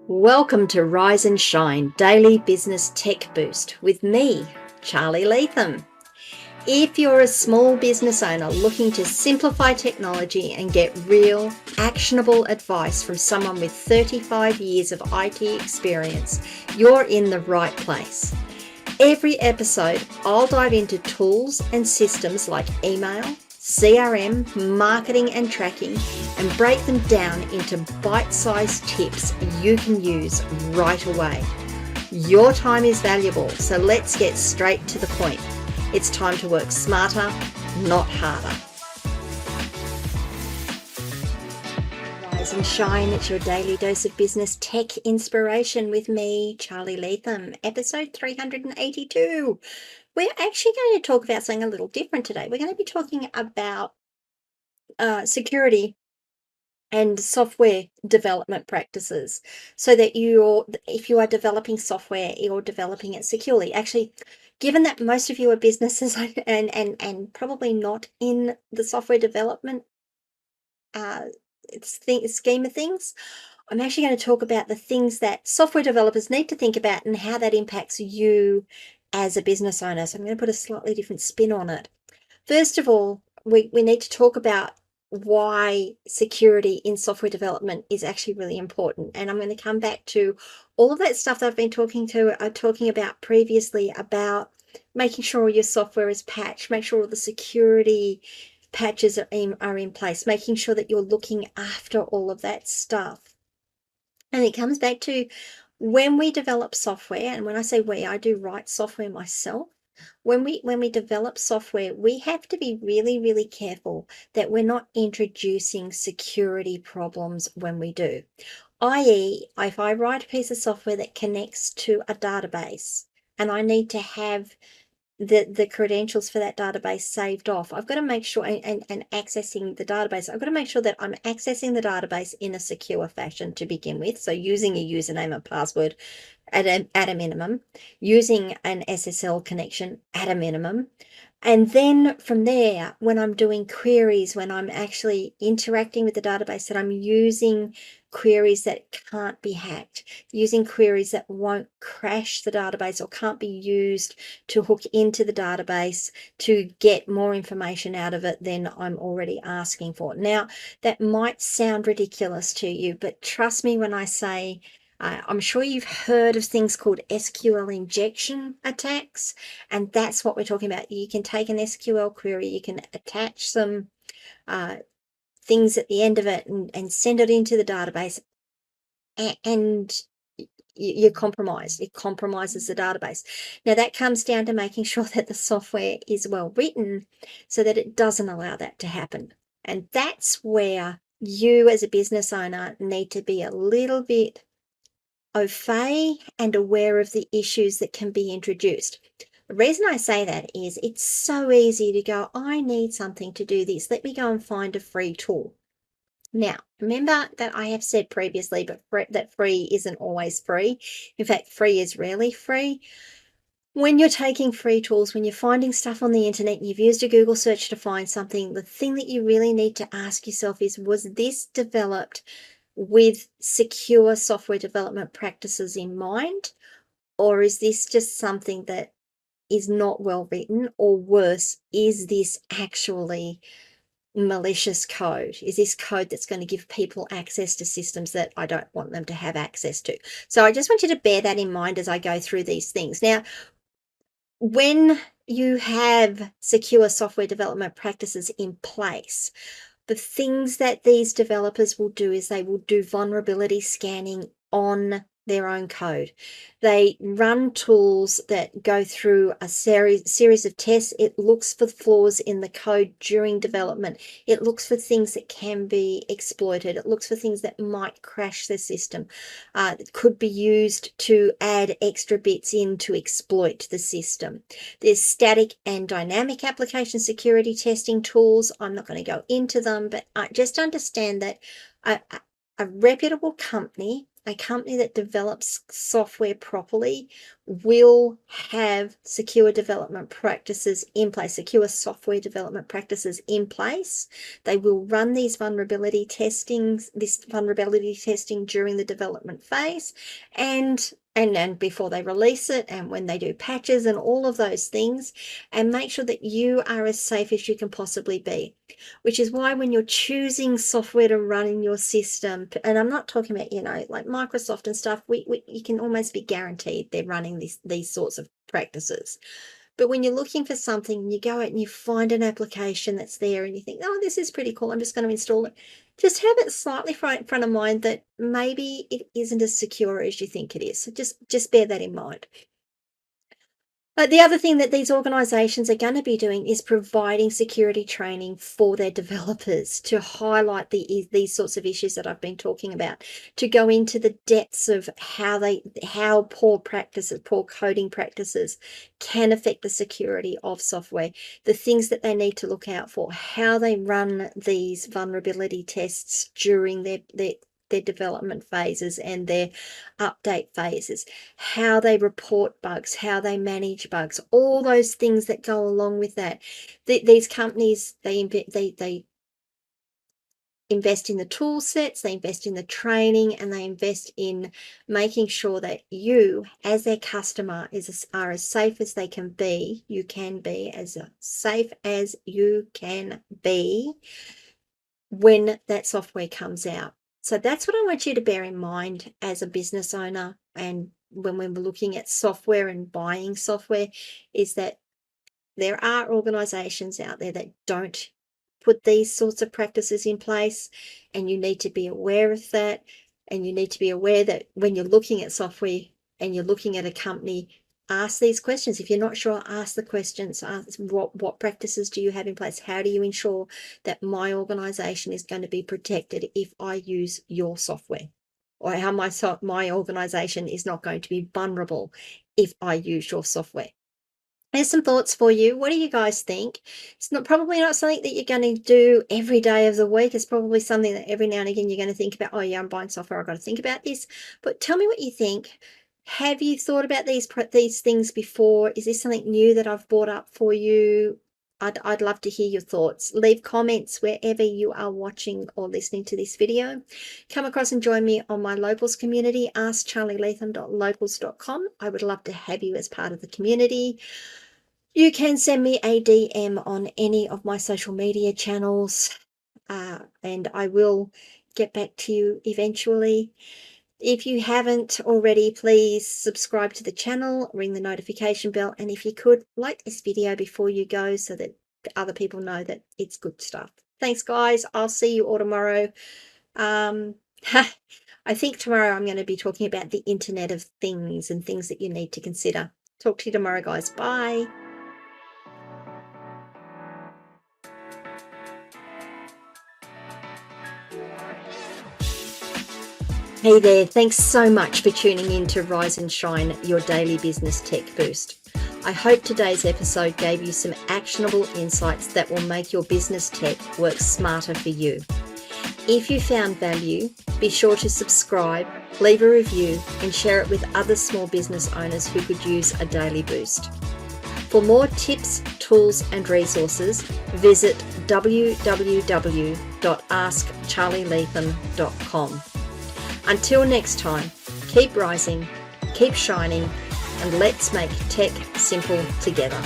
Welcome to Rise and Shine Daily Business Tech Boost with me, Charly Leetham. If you're a small business owner looking to simplify technology and get real, actionable advice from someone with 35 years of IT experience, you're in the right place. Every episode, I'll dive into tools and systems like email, CRM, marketing and tracking, and break them down into bite-sized tips you can use right away. Your time is valuable, so let's get straight to the point. It's time to work smarter, not harder. Rise and shine, it's your daily dose of business tech inspiration with me, Charly Leetham, episode 382. We're actually going to talk about something a little different today. We're going to be talking about security and software development practices, so that if you are developing software, you're developing it securely. Actually, given that most of you are businesses and probably not in the software development scheme of things, I'm actually going to talk about the things that software developers need to think about and how that impacts you as a business owner. So I'm going to put a slightly different spin on it. First of all, we need to talk about why security in software development is actually really important. And I'm going to come back to all of that stuff that I've been talking about previously, about making sure your software is patched, make sure all the security patches are in place, making sure that you're looking after all of that stuff. And it comes back to when we develop software, and when I say we, I do write software myself. When we develop software, we have to be really, really careful that we're not introducing security problems when we do. i.e., if I write a piece of software that connects to a database and I need to have the credentials for that database saved off, I've got to make sure, and accessing the database, I've got to make sure that I'm accessing the database in a secure fashion to begin with. So using a username and password at a minimum, using an SSL connection at a minimum. And then from there, when I'm doing queries, when I'm actually interacting with the database, that I'm using queries that can't be hacked, using queries that won't crash the database or can't be used to hook into the database to get more information out of it than I'm already asking for. Now, that might sound ridiculous to you, but trust me when I say, I'm sure you've heard of things called SQL injection attacks, and that's what we're talking about. You can take an SQL query, you can attach some things at the end of it and send it into the database, and you're compromised. It compromises the database. Now, that comes down to making sure that the software is well written so that it doesn't allow that to happen. And that's where you as a business owner need to be a little bit au fait and aware of the issues that can be introduced. The reason I say that is it's so easy to go, I need something to do this. Let me go and find a free tool. Now, remember that I have said previously, that free isn't always free. In fact, free is rarely free. When you're taking free tools, when you're finding stuff on the internet, and you've used a Google search to find something, the thing that you really need to ask yourself is, was this developed with secure software development practices in mind? Or is this just something that is not well written? Or worse, is this actually malicious code? Is this code that's going to give people access to systems that I don't want them to have access to? So I just want you to bear that in mind as I go through these things. Now, when you have secure software development practices in place, the things that these developers will do is they will do vulnerability scanning on their own code. They run tools that go through a series of tests. It looks for flaws in the code during development. It looks for things that can be exploited. It looks for things that might crash the system. It could be used to add extra bits in to exploit the system. There's static and dynamic application security testing tools. I'm not going to go into them, but just understand that a reputable company a company that develops software properly will have secure development practices in place, secure software development practices in place. They will run these vulnerability testing during the development phase and before they release it, and when they do patches and all of those things, and make sure that you are as safe as you can possibly be. Which is why when you're choosing software to run in your system, and I'm not talking about, like Microsoft and stuff, you can almost be guaranteed they're running these sorts of practices. But when you're looking for something, you go out and you find an application that's there and you think, oh, this is pretty cool, I'm just going to install it. Just have it slightly in front of mind that maybe it isn't as secure as you think it is. So just bear that in mind. But the other thing that these organisations are going to be doing is providing security training for their developers to highlight these sorts of issues that I've been talking about, to go into the depths of how poor coding practices can affect the security of software, the things that they need to look out for, how they run these vulnerability tests during their development phases and their update phases, how they report bugs, how they manage bugs, all those things that go along with that. These companies, they invest in the tool sets, they invest in the training, and they invest in making sure that you, as their customer, are as safe as they can be. You can be as safe as you can be when that software comes out. So that's what I want you to bear in mind as a business owner, and when we're looking at software and buying software, is that there are organizations out there that don't put these sorts of practices in place, and you need to be aware of that. And you need to be aware that when you're looking at software and you're looking at a company, ask these questions. If you're not sure, ask the questions. Ask what practices do you have in place? How do you ensure that my organization is going to be protected if I use your software? Or how my organization is not going to be vulnerable if I use your software? There's some thoughts for you. What do you guys think? It's probably not something that you're going to do every day of the week. It's probably something that every now and again you're going to think about, oh yeah, I'm buying software, I've got to think about this. But tell me what you think. Have you thought about these things before? Is this something new that I've brought up for you? I'd love to hear your thoughts. Leave comments wherever you are watching or listening to this video. Come across and join me on my locals community, askcharlyleetham.locals.com. I would love to have you as part of the community. You can send me a DM on any of my social media channels, and I will get back to you eventually. If you haven't already, please subscribe to the channel, ring the notification bell, and if you could, like this video before you go so that other people know that it's good stuff. Thanks, guys. I'll see you all tomorrow. I think tomorrow I'm going to be talking about the Internet of Things and things that you need to consider. Talk to you tomorrow, guys. Bye. Hey there, thanks so much for tuning in to Rise and Shine, your daily business tech boost. I hope today's episode gave you some actionable insights that will make your business tech work smarter for you. If you found value, be sure to subscribe, leave a review, and share it with other small business owners who could use a daily boost. For more tips, tools, and resources, visit www.askcharlyleetham.com. Until next time, keep rising, keep shining, and let's make tech simple together.